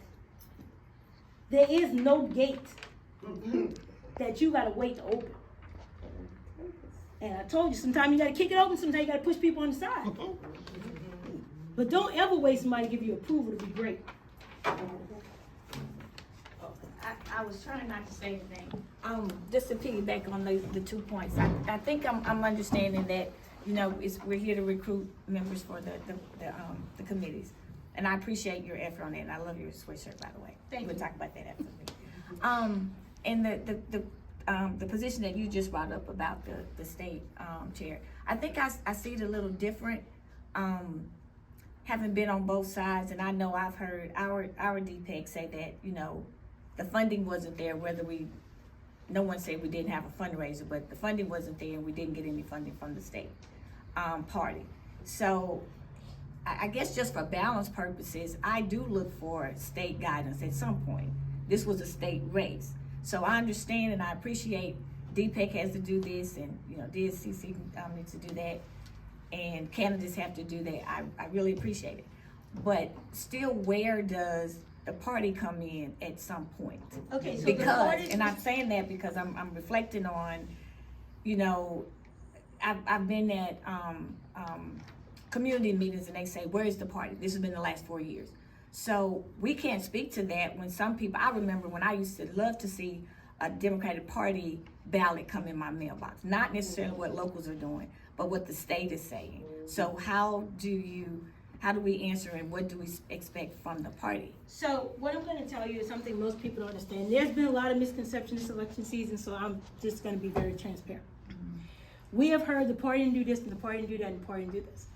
There is no gate that you gotta wait to open. And I told you, sometimes you gotta kick it open, sometimes you gotta push people on the side. But don't ever wait somebody to give you approval to be great. I was trying not to say anything. Just to piggyback on the 2 points, I think I'm understanding that, you know, we're here to recruit members for the committees. And I appreciate your effort on that, and I love your sweatshirt, by the way. We'll talk about that after me. And the position that you just brought up about the state chair, I think I see it a little different. Having been on both sides, and I know I've heard our DPEC say that, you know, the funding wasn't there, no one said we didn't have a fundraiser, but the funding wasn't there and we didn't get any funding from the state party. So I guess just for balance purposes, I do look for state guidance at some point. This was a state race. So I understand and I appreciate DPEC has to do this, and, you know, DSCC needs to do that, and candidates have to do that. I really appreciate it. But still, where does the party come in at some point? Okay, so because, and I'm saying that because I'm reflecting on, you know, I've been at community meetings and they say, where's the party? This has been the last 4 years. So we can't speak to that when some people, I remember when I used to love to see a Democratic Party ballot come in my mailbox. Not necessarily what locals are doing, but what the state is saying. So how do we answer and what do we expect from the party? So what I'm gonna tell you is something most people don't understand. There's been a lot of misconceptions this election season, so I'm just gonna be very transparent. We have heard the party didn't do this and the party didn't do that and the party didn't do this.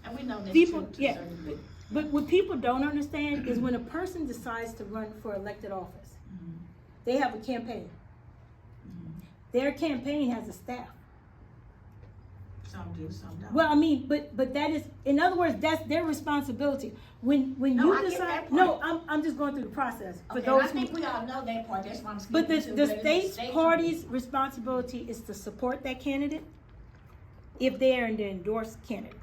And we know that People, too, yeah. But what people don't understand is when a person decides to run for elected office, they have a campaign. Their campaign has a staff. Some do, some don't. Well, I mean, but that is, in other words, that's their responsibility. When No, I you get that decide, part. no, I'm just going through the process for Okay, those I who. think we all know that part, that's why I'm speaking But to the whether state's state party's responsibility is to support that candidate if they are an endorsed candidate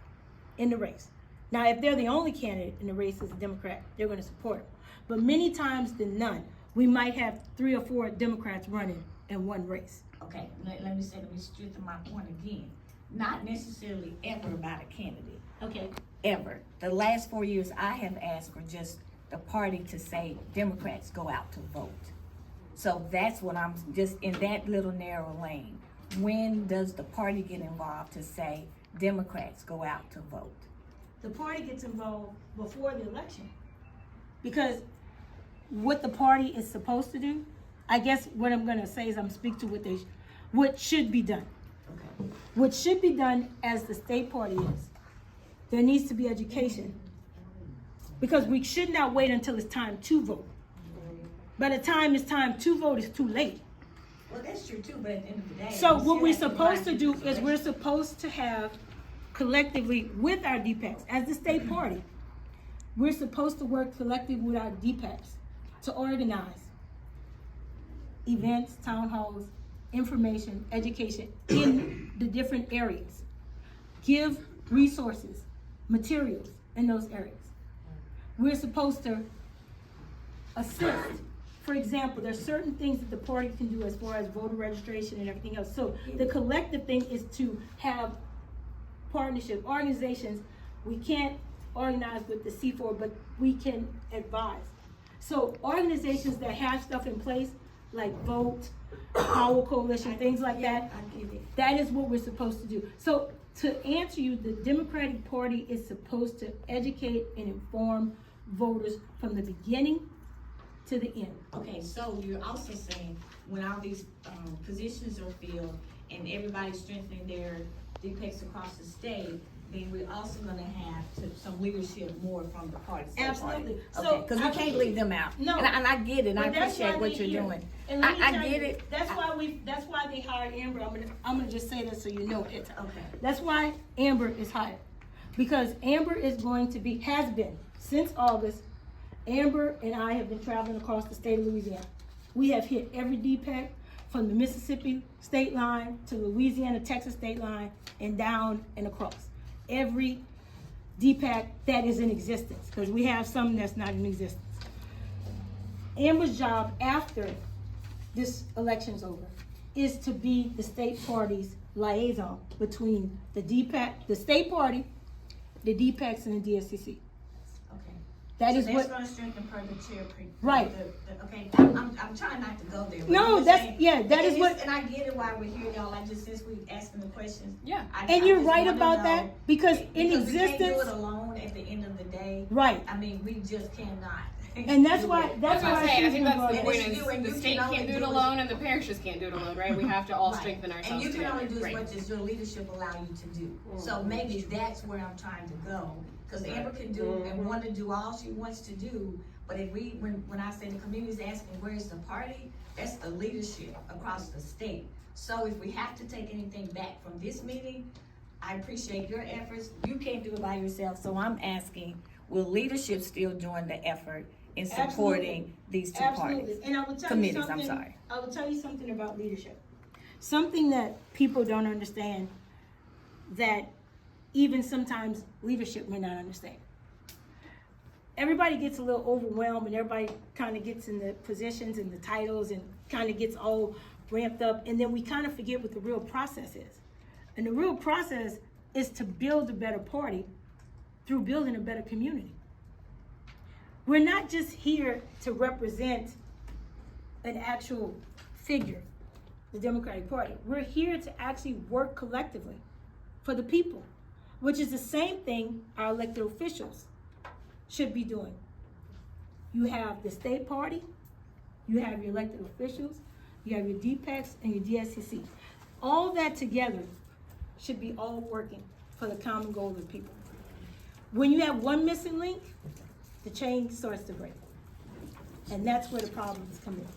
in the race. Now, if they're the only candidate in the race as a Democrat, they're gonna support them. But many times than none, we might have 3 or 4 Democrats running in one race. Okay, let me strengthen my point again. Not necessarily ever about a candidate. Okay. Ever. The last 4 years, I have asked for just the party to say Democrats go out to vote. So that's what I'm just in that little narrow lane. When does the party get involved to say Democrats go out to vote? The party gets involved before the election. Because what the party is supposed to do, I guess what I'm gonna say is I'm speak to what should be done. Okay. What should be done as the state party is, there needs to be education. Because we should not wait until it's time to vote. By the time it's time to vote, it's too late. Well, that's true too, but at the end of the day. So we what still we're have to supposed to remind do people is of we're election. supposed to have collectively with our DPECs, as the state party, we're supposed to work collectively with our DPECs to organize events, town halls, information, education in the different areas. Give resources, materials in those areas. We're supposed to assist. For example, there's certain things that the party can do as far as voter registration and everything else. So the collective thing is to have partnership organizations. We can't organize with the C4, but we can advise. So organizations that have stuff in place, like Vote, Power Coalition, things like that, I get it. that is what we're supposed to do. So to answer you, the Democratic Party is supposed to educate and inform voters from the beginning to the end. Okay, so you're also saying when all these positions are filled and everybody's strengthening their DPECs across the state, then we're also gonna have some leadership more from the party. state Absolutely. party. So, Okay, cause we can't leave them out. No. And I get it, and I But that's why appreciate what they you're here. doing. And let me I tell get you, it. That's why they hired Amber. I'm gonna just say this so you know it. Okay. That's why Amber is hired. Because Amber is going to be, has been, since August, Amber and I have been traveling across the state of Louisiana. We have hit every DPEC from the Mississippi state line to Louisiana, Texas state line, and down and across. Every DPEC that is in existence, because we have some that's not in existence. Amber's job after this election's over is to be the state party's liaison between the DPEC, the state party, the DPECs, and the DSCC. Okay. That So is that's what, gonna strengthen per the chair. Right. Okay, I'm trying not to go there. but No, I'm just that's- saying- yeah, that is and what- it's- And I get it why we're here, y'all, since we asking the questions. Yeah. and you're just right wanna about know, that, because in because we can't do existence, it alone at the end of the day. right, I mean, we just cannot. and that's do why, it. that's I was why gonna say, I she's think been that's the brought And point in. it's you, and is you the state can only can't do it do it- alone and the parishes can't do it alone, right? We have to all Right. strengthen ourselves And you can together. only do as Right. much as your leadership allow you to do. So maybe that's where I'm trying to go. Cause Amber can do and want to do all she wants to do, but if when I say the community's asking where's the party, that's the leadership across the state. So if we have to take anything back from this meeting, I appreciate your efforts. You can't do it by yourself, so I'm asking, will leadership still join the effort in supporting these two Absolutely, parties? and I will tell you Committees, I'm something, sorry. I will tell you something about leadership. Something that people don't understand, that even sometimes leadership may not understand. Everybody gets a little overwhelmed and everybody kind of gets in the positions and the titles and kind of gets all ramped up, and then we kind of forget what the real process is. And the real process is to build a better party through building a better community. We're not just here to represent an actual figure, the Democratic Party. We're here to actually work collectively for the people, which is the same thing our elected officials should be doing. You have the state party, you have your elected officials, you have your DPECs and your DSCC. All that together should be all working for the common goal of the people. When you have one missing link, the chain starts to break. And that's where the problems come in.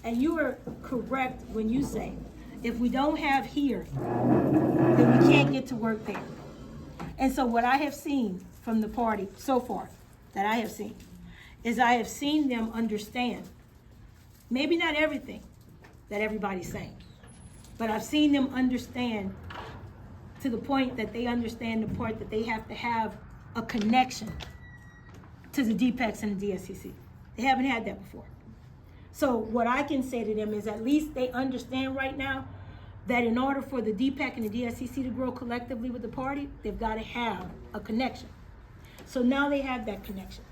And you are correct when you say, if we don't have here, then we can't get to work there. And so what I have seen from the party so far, that I have seen, is I have seen them understand, maybe not everything that everybody's saying, but I've seen them understand to the point that they understand the part that they have to have a connection to the DPECs and the DSCC. They haven't had that before. So what I can say to them is at least they understand right now that in order for the DPEC and the DSCC to grow collectively with the party, they've got to have a connection. So now they have that connection.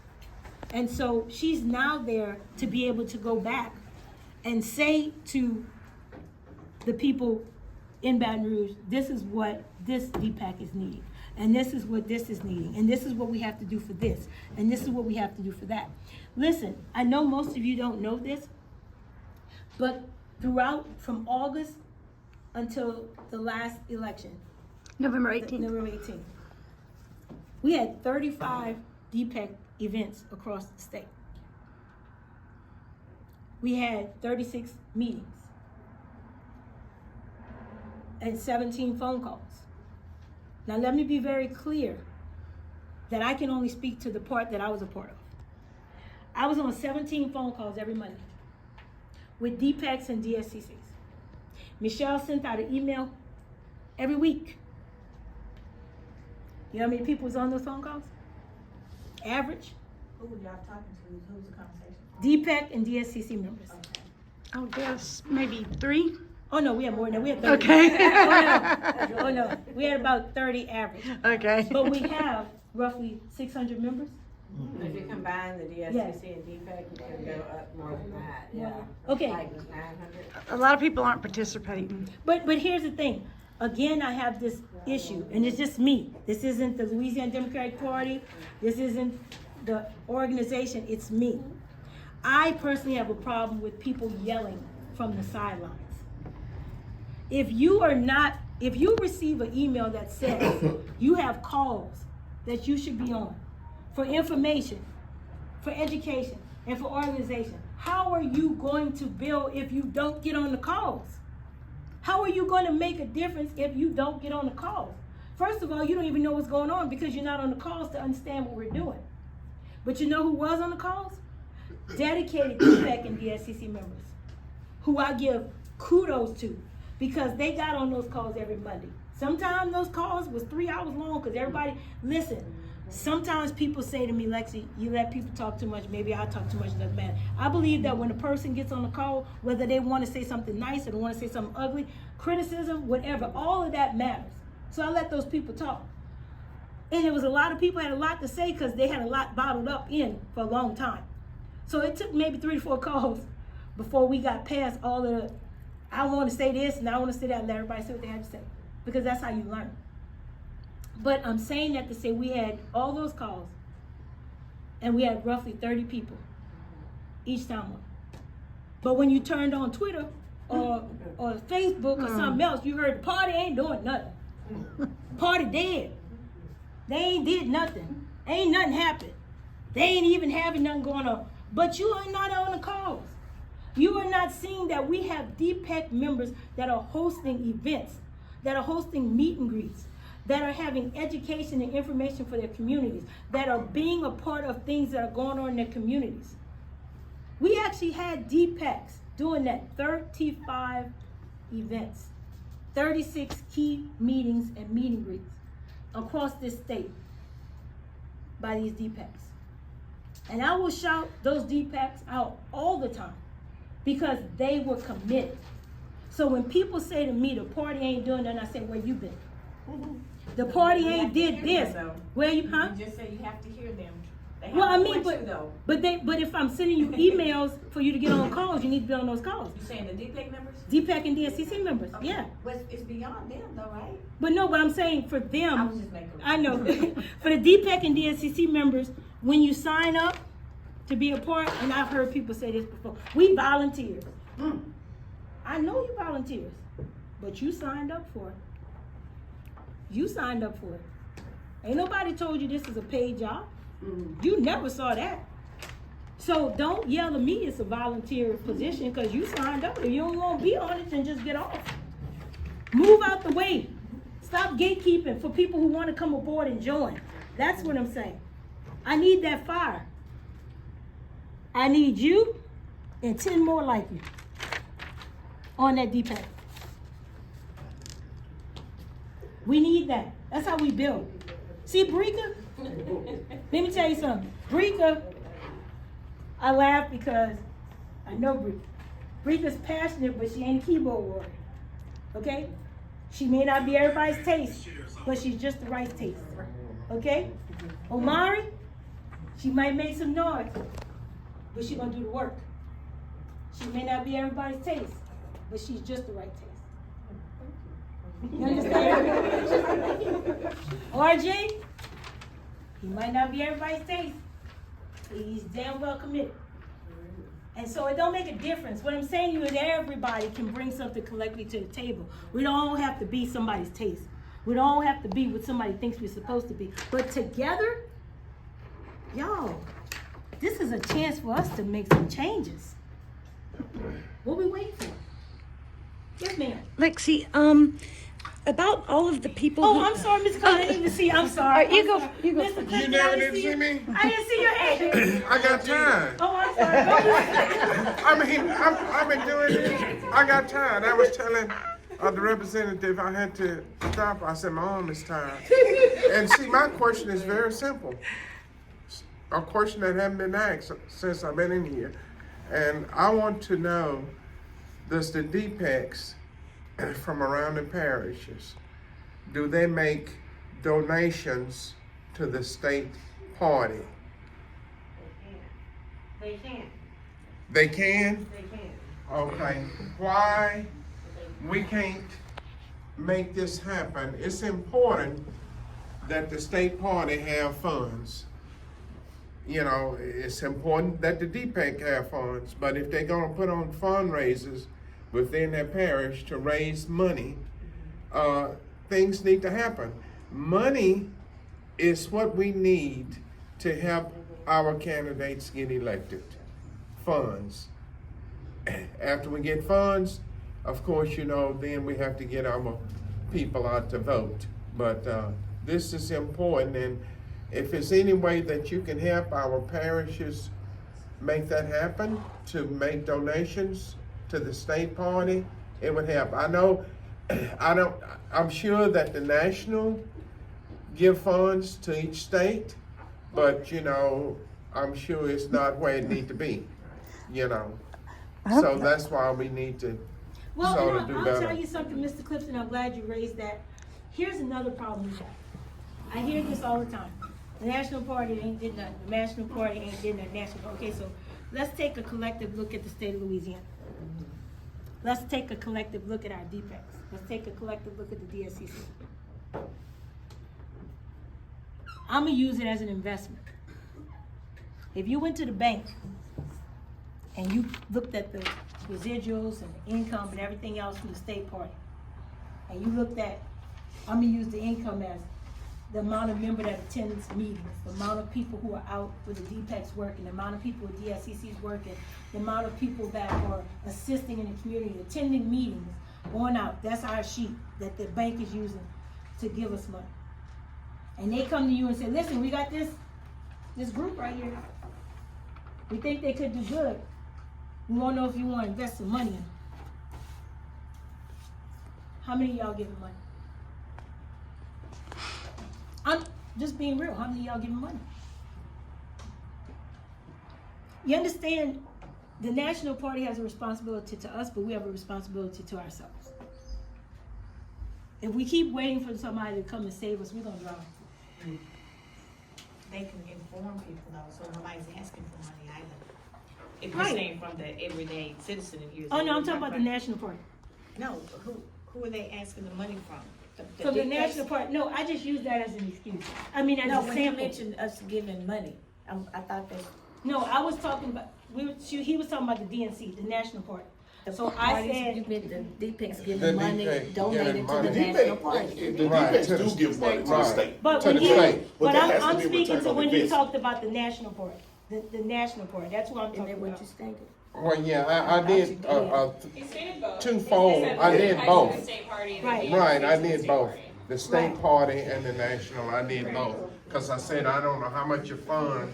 And so she's now there to be able to go back and say to the people in Baton Rouge, this is what this DPEC is needing, and this is what this is needing, and this is what we have to do for this, and this is what we have to do for that. Listen, I know most of you don't know this, but throughout, from August until the last election, November 18th. November 18th, we had 35 DPEC events across the state. We had 36 meetings and 17 phone calls. Now let me be very clear that I can only speak to the part that I was a part of. I was on 17 phone calls every Monday with DPECs and DSCCs. Michelle sent out an email every week. You know how many people was on those phone calls? Average. Who were y'all talking to? Who's the conversation? DPEC and DSCC members. Okay. I'll guess maybe 3. Oh no, we had more than that. We had 30. Okay. Oh no, we had about 30 average. Okay. But we have roughly 600 members. If you combine the Yes. DSCC and DPEC, you can go up more than that, yeah. Okay. Like 900. A lot of people aren't participating. But here's the thing. Again, I have this issue, and it's just me. This isn't the Louisiana Democratic Party. This isn't the organization. It's me. I personally have a problem with people yelling from the sidelines. If you are not if you receive an email that says you have calls that you should be on for information, for education, and for organization, how are you going to build if you don't get on the calls? How are you going to make a difference if you don't get on the calls? First of all, you don't even know what's going on because you're not on the calls to understand what we're doing. But you know who was on the calls? Dedicated DPEC and DSCC members, who I give kudos to because they got on those calls every Monday. Sometimes those calls was 3 hours long because everybody, listen, sometimes people say to me, Lexi, you let people talk too much, maybe I talk too much, it doesn't matter. I believe that when a person gets on the call, whether they want to say something nice or they want to say something ugly, criticism, whatever, all of that matters. So I let those people talk. And there was a lot of people had a lot to say because they had a lot bottled up in for a long time. So it took maybe 3 to 4 calls before we got past all of the, I want to say this and I want to say that, and let everybody say what they had to say. Because that's how you learn. But I'm saying that to say we had all those calls and we had roughly 30 people each time one. But when you turned on Twitter or Facebook or something else, you heard the party ain't doing nothing. Party dead. They ain't did nothing. Ain't nothing happened. They ain't even having nothing going on. But you are not on the calls. You are not seeing that we have DPEC members that are hosting events, that are hosting meet and greets, that are having education and information for their communities, that are being a part of things that are going on in their communities. We actually had DPECs doing that 35 events, 36 key meetings and meet and greets across this state by these DPECs. And I will shout those DPECs out all the time because they were committed. So when people say to me, the party ain't doing nothing, I say, where you been? The party ain't did this. Where you, huh? You just say you have to hear them. They have Well, I to mean, want to, though. but if I'm sending you emails for you to get on calls, you need to be on those calls. You saying the DPEC members? DPEC and DSCC members, Okay. yeah. But it's beyond them, though, right? But no, but I'm saying for them, I was just making. I know. For the DPEC and DSCC members, when you sign up to be a part, and I've heard people say this before, we volunteers. I know you volunteers, but you signed up for it. You signed up for it. Ain't nobody told you this is a paid job. You never saw that. So don't yell at me it's a volunteer position because you signed up. If you don't want to be on it, then just get off. Move out the way. Stop gatekeeping for people who want to come aboard and join. That's what I'm saying. I need that fire. I need you and 10 more like you on that DPEC. We need that. That's how we build. See, Brika, let me tell you something. Brika, I laugh because I know Brika. Brika's passionate, but she ain't a keyboard warrior. Okay? She may not be everybody's taste, but she's just the right taste. Okay? Omari, she might make some noise, but she's gonna do the work. She may not be everybody's taste, but she's just the right taste. You understand? RJ, he might not be everybody's taste. He's damn well committed. And so it don't make a difference. What I'm saying to you is everybody can bring something collectively to the table. We don't all have to be somebody's taste. We don't all have to be what somebody thinks we're supposed to be. But together, y'all, this is a chance for us to make some changes. What we waiting for? Yes, ma'am. Lexi, about all of the people Oh, who... I'm sorry, Ms. Carter, I didn't even see you. I'm sorry. All right, you I'm go, sorry. you go. Mr. Clinton, You never I did see see you. me? I didn't see your hand. I got time. Oh, I'm sorry. I've been doing this. I got time. I was telling the representative I had to stop. I said, my arm is tired. And see, my question is very simple. A question that hasn't been asked since I've been in here. And I want to know, does the DPECs from around the parishes, do they make donations to the state party? They can. They can? They can. Okay. Why we can't make this happen? It's important that the state party have funds. You know, it's important that the DPEC have funds, but if they're gonna put on fundraisers within their parish to raise money things need to happen. Money is what we need to help our candidates get elected. Funds. After we get funds, of course, then we have to get our people out to vote. But this is important, and if there's any way that you can help our parishes make that happen, to make donations to the state party, it would help. I'm sure that the national give funds to each state, but I'm sure it's not where it need to be, So that's why we need to Well, sort of do I'll better. tell you something, Mr. Clifton, I'm glad you raised that. Here's another problem we have. I hear this all the time. The National Party ain't did nothing, the National Party ain't did nothing, okay, so let's take a collective look at the state of Louisiana. Let's take a collective look at our DPECs. Let's take a collective look at the DSCC. I'm gonna use it as an investment. If you went to the bank and you looked at the residuals and the income and everything else from the state party, and you looked at, I'm gonna use the income as the amount of members that attends meetings, the amount of people who are out with the DPECs working, the amount of people with DSCCs working, the amount of people that are assisting in the community, attending meetings, going out. That's our sheet that the bank is using to give us money. And they come to you and say, listen, we got this group right here. We think they could do good. We wanna know if you wanna invest some money in them. How many of y'all giving money? I'm just being real. How many of y'all giving money? You understand, the National Party has a responsibility to us, but we have a responsibility to ourselves. If we keep waiting for somebody to come and save us, we're gonna drown. They can inform people though, so nobody's asking for money either. If you're Right. saying from the everyday citizen, if you're. Oh, no, I'm talking about the National Party. No, who are they asking the money from? From the National Party, no, I just use that as an excuse. I mean, as No, a when you sample. mentioned us giving money, I thought that. No, I was talking about, he was talking about the DNC, the National Party. So I parties, said, you meant the DPEC's The giving money DPEC donated giving to money. the National Party. The Right, DPECs to the do give money to the right. state. but To when the he, state. But but that has to I'm be speaking returned to on when he investment. talked about the National Party, the National Party, that's what I'm Isn't talking that what about. you stated? Well, yeah, I did He stated both. twofold. He said I did the both. state party and the Right. DSCC Right, I is the did state both. party. The state Right. party and the national, I did both. Cause I said, I don't know how much of fund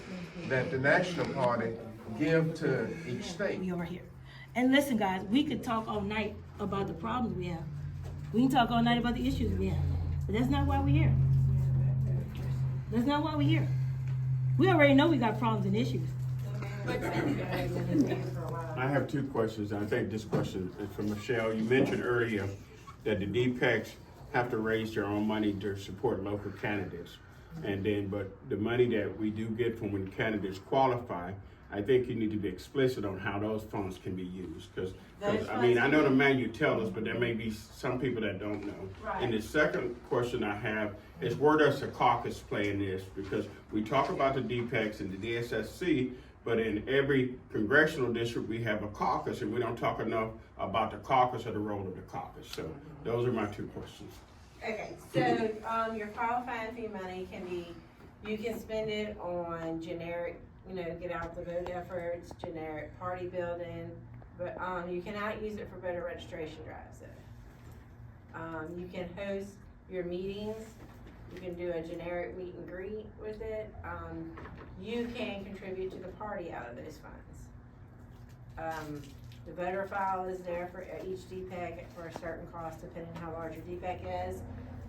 that the national party give to each state. We are here. And listen, guys, we could talk all night about the problems we have. We can talk all night about the issues we have. But that's not why we're here. That's not why we're here. We already know we got problems and issues. I have two questions. I think this question is for Michelle. You mentioned earlier that the DPECs have to raise their own money to support local candidates. And then, but the money that we do get from when candidates qualify, I think you need to be explicit on how those funds can be used. Cause I mean, I know the manual tells us, but there may be some people that don't know. Right. And the second question I have is where does the caucus play in this? Because we talk about the DPECs and the DSSC, but in every congressional district, we have a caucus, and we don't talk enough about the caucus or the role of the caucus. So those are my two questions. Okay, so, your qualifying fee money can be, you can spend it on generic, get out the vote efforts, generic party building, but, you cannot use it for voter registration drives though. You can host your meetings, you can do a generic meet and greet with it, you can contribute to the party out of those funds. The voter file is there for each DPEC for a certain cost depending on how large your DPEC is,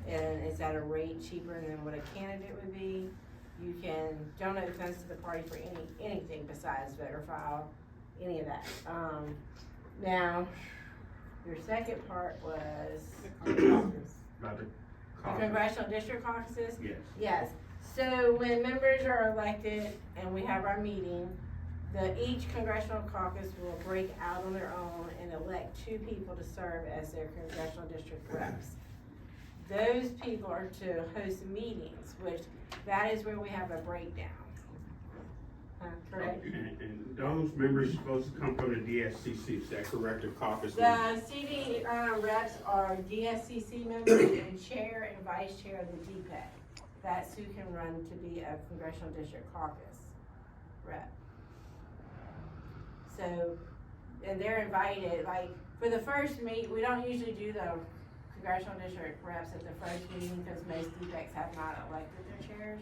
and it's at a rate cheaper than what a candidate would be. You can donate funds to the party for anything besides voter file, any of that. Now, your second part was About the the caucus. congressional district caucuses? Yes. Yes, so when members are elected and we have our meeting, each congressional caucus will break out on their own and elect 2 people to serve as their congressional district reps. Those people are to host meetings, which that is where we have a breakdown. Correct? And those members are supposed to come from the DSCC, is that correct, the caucus? The CD reps are DSCC members and chair and vice chair of the DPEC. That's who can run to be a congressional district caucus rep. So, and they're invited, like, for the first meet, we don't usually do the congressional district reps at the first meeting because most DPECs have not elected their chairs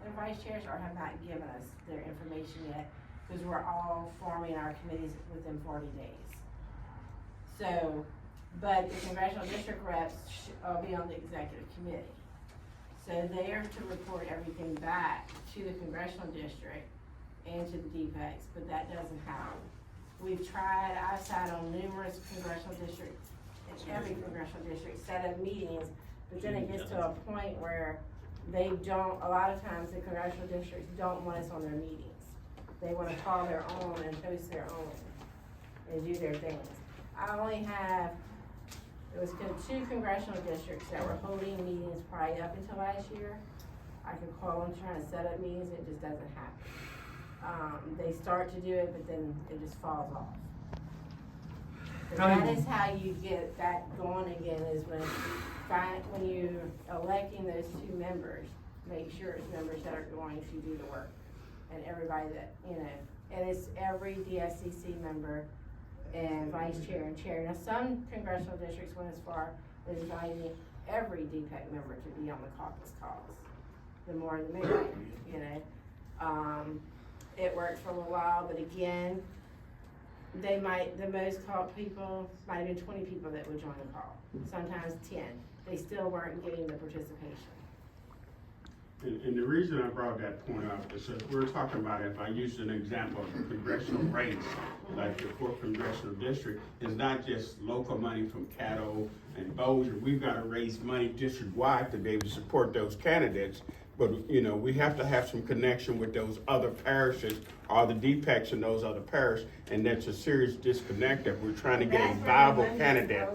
and vice chairs or have not given us their information yet because we're all forming our committees within 40 days. So, but the congressional district reps will be on the executive committee. So they are to report everything back to the congressional district and to the DPECs, but that doesn't happen. We've tried, I've sat on numerous congressional districts, every congressional district set up meetings, but then it gets to a point where they don't, a lot of times the congressional districts don't want us on their meetings. They wanna call their own and host their own and do their things. I only have, it was 2 congressional districts that were holding meetings probably up until last year. I could call them trying to set up meetings, it just doesn't happen. They start to do it, but then it just falls off. But that is how you get that going again, is when you're electing those 2 members, make sure it's members that are going to do the work. And everybody that, and it's every DSCC member and vice chair and chair. Now, some congressional districts went as far as inviting every DPEC member to be on the caucus calls. The more the merrier, It worked for a little while, but again, the most called people might have been 20 people that would join the call, sometimes 10. They still weren't getting the participation. And the reason I brought that point up is that we're talking about, if I use an example of a congressional race, like the 4th congressional district, is not just local money from Caddo and Bossier. We've got to raise money district-wide to be able to support those candidates. But, we have to have some connection with those other parishes or the DPECs in those other parishes. And that's a serious disconnect if we're trying to get a viable candidate.